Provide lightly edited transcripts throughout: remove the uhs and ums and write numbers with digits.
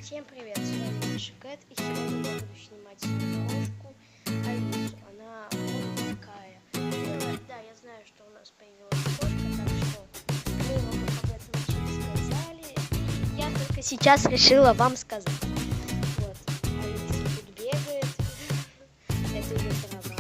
Всем привет, с вами милашка, и сегодня я буду снимать свою кошку Алису. Она вот такая. Да, я знаю, что у нас появилась кошка, так что мы вам об этом еще не сказали. Я только сейчас решила вам сказать. Вот, Алиса тут бегает. Это ее трава.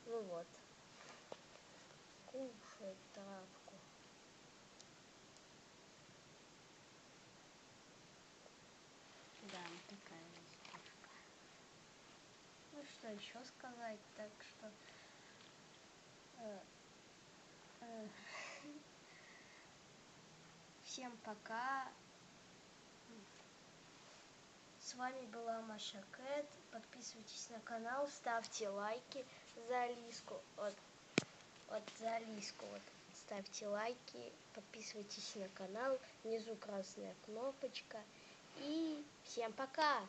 Ну вот, кушает травку. Да, вот такая вот кошка. Ну что еще сказать, так что всем пока. С вами была Маша Кэт. Подписывайтесь на канал, ставьте лайки за Алиску. Вот за Алиску. Вот. Ставьте лайки, подписывайтесь на канал. Внизу красная кнопочка. И всем пока!